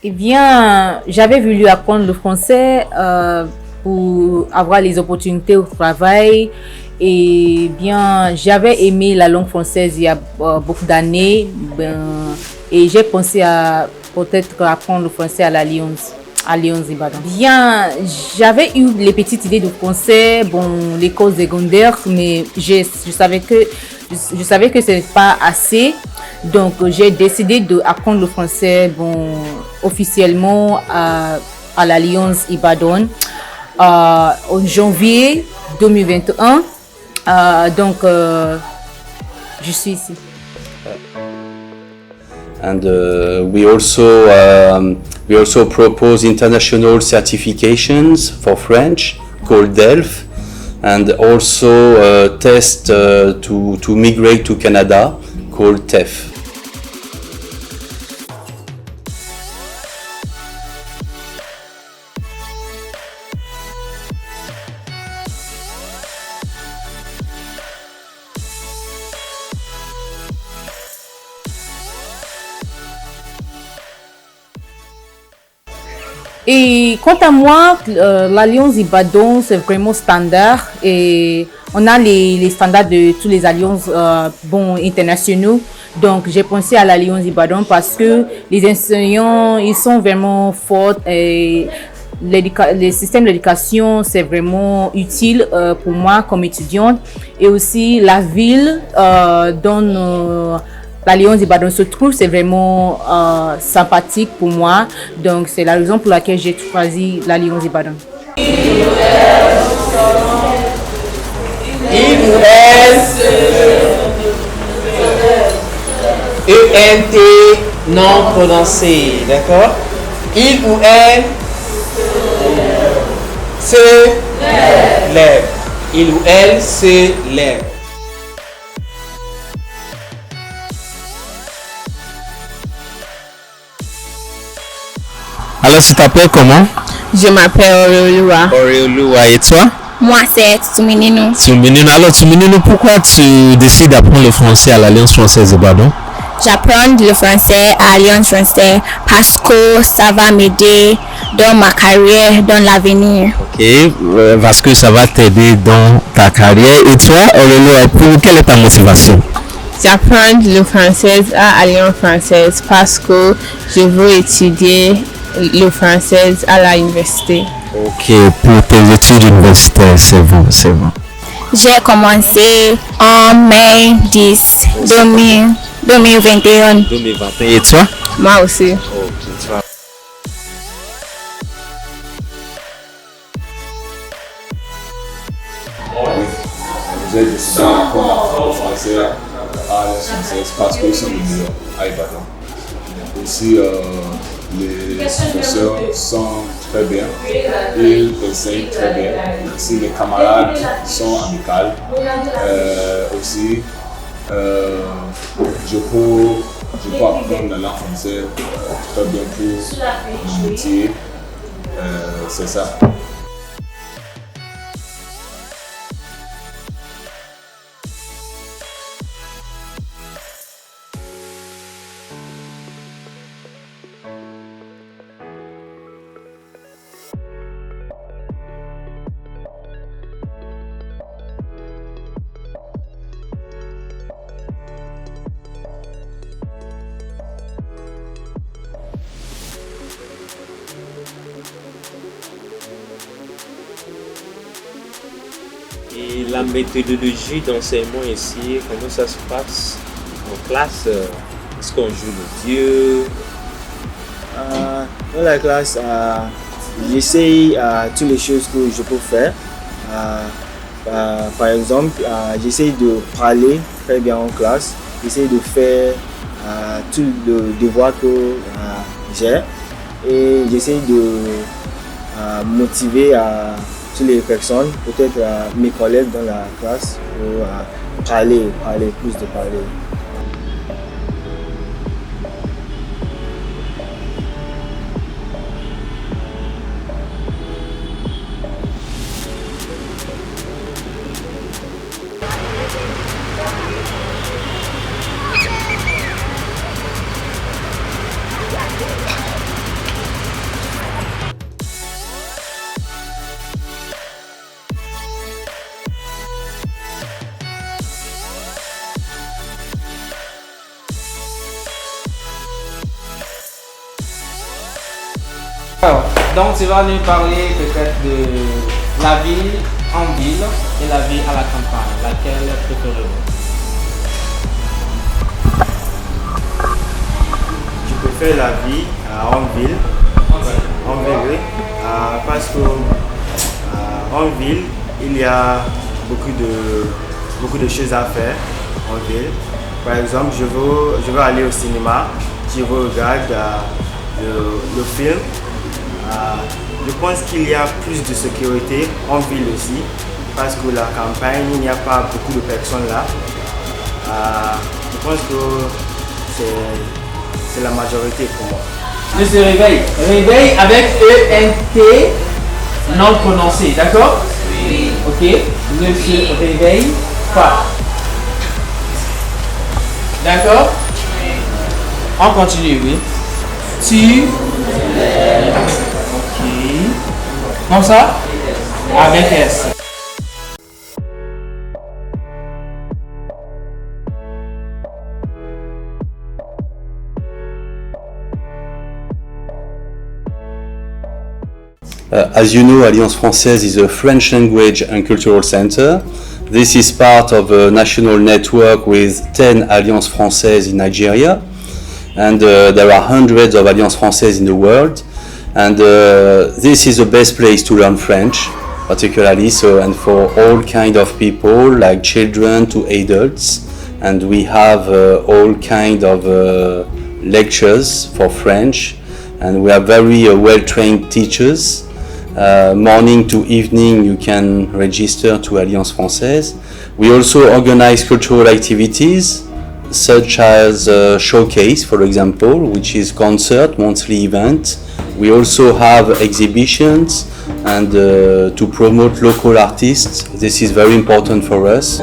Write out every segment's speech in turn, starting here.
Eh bien, j'avais voulu apprendre le français pour avoir les opportunités au travail. Et bien, j'avais aimé la langue française il y a beaucoup d'années. Ben, et j'ai pensé à peut-être apprendre le français à l'Alliance. À Lyon Ibadan. Bien, j'avais eu les petites idées de français, bon, l'école secondaire, mais je savais que ce n'est pas assez. Donc, j'ai décidé d'apprendre le français, bon, officiellement à l'Alliance Ibadan en janvier 2021. Je suis ici. And we also propose international certifications for French called DELF, and also a test to migrate to Canada called TEF. Et quant à moi, l'Alliance Ibadan, c'est vraiment standard et on a les standards de tous les alliances internationaux. Donc, j'ai pensé à l'Alliance Ibadan parce que les enseignants, ils sont vraiment forts et le système d'éducation, c'est vraiment utile pour moi comme étudiante. Et aussi, la ville donne... L'Alliance Ibadan se trouve, c'est vraiment sympathique pour moi. Donc, c'est la raison pour laquelle j'ai choisi l'Alliance Ibadan. ENT non prononcé, d'accord? Il ou elle se lève. Il ou elle se lève. Alors, tu t'appelles comment? Je m'appelle Auréolua. Auréolua, et toi? Moi, c'est Tuminino. Tuminino. Alors, Tuminino, pourquoi tu décides d'apprendre le français à l'Alliance française Ibadan? J'apprends le français à l'Alliance française parce que ça va m'aider dans ma carrière, dans l'avenir. Ok, parce que ça va t'aider dans ta carrière. Et toi, Auréolua, quelle est ta motivation? J'apprends le français à l'Alliance française parce que je veux étudier le français à l'université. Ok, pour tes études universitaires, c'est bon, c'est bon. J'ai commencé en mai 10, 2021. 2021. Et toi? Moi aussi. J'ai décidé d'apprendre le français à l'Alliance française parce que c'est mieux à Ibadan. Aussi, les professeurs sont très bien, ils enseignent très bien. Aussi, les camarades sont amicaux. Aussi, je peux apprendre la langue française très bien pour mon métier. C'est ça. Et la méthodologie d'enseignement ici, comment ça se passe en classe? Est-ce qu'on joue le Dieu? Dans la classe, j'essaye toutes les choses que je peux faire. Par exemple, j'essaye de parler très bien en classe. J'essaye de faire tout le devoir que j'ai. Et j'essaye de motiver toutes les personnes, peut-être mes collègues dans la classe, pour parler, plus de parler. Donc tu vas nous parler peut-être de la vie en ville et la vie à la campagne. Laquelle préférez-vous? Je préfère la vie en ville. En ville, oui. Parce que en ville, il y a beaucoup de choses à faire en ville. Par exemple, je veux aller au cinéma, je regarde le film. Je pense qu'il y a plus de sécurité en ville aussi, parce que la campagne, il n'y a pas beaucoup de personnes là. Je pense que c'est la majorité pour moi. Monsieur Réveil. Réveil avec E-N-T non prononcé, d'accord? Oui. Ok. Monsieur Réveil, pas. D'accord? Oui. On continue, oui. Tu. Ok. Comme ça? Avec S. As you know, Alliance Française is a French language and cultural center. This is part of a national network with 10 Alliance Françaises in Nigeria. And there are hundreds of Alliance Françaises in the world. And this is the best place to learn French, particularly and for all kind of people, like children to adults. And we have all kind of lectures for French. And we have very well-trained teachers. Morning to evening you can register to Alliance Française. We also organize cultural activities such as Showcase, for example, which is concert, monthly event. We also have exhibitions and to promote local artists. This is very important for us.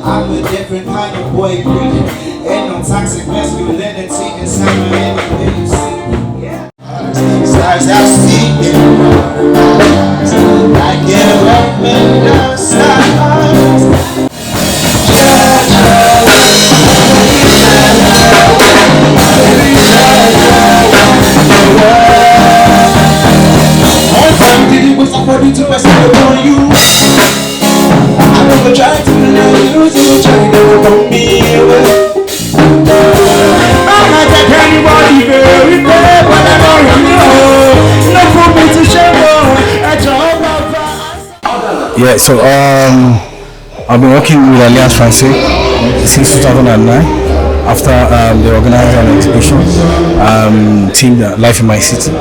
I'm a different kind of boy, breathing. Ain't no toxic masculinity inside my energy. Stars I see in I get up and down stars. All time did it was according to my style on you. I never tried to love you, so you tried to run me away. I'm not that anybody very bad, but I know you know. No for me to show at all. Yeah, so I've been working with Alliance Française since 2009. After they organized an exhibition, themed Life in My City.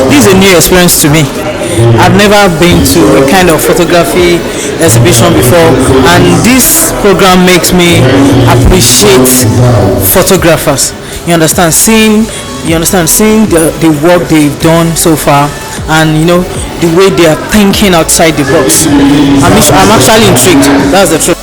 This is a new experience to me. I've never been to a kind of photography exhibition before, and this program makes me appreciate photographers. You understand, seeing the work they've done so far, and you know the way they are thinking outside the box. I'm actually intrigued. That's the truth.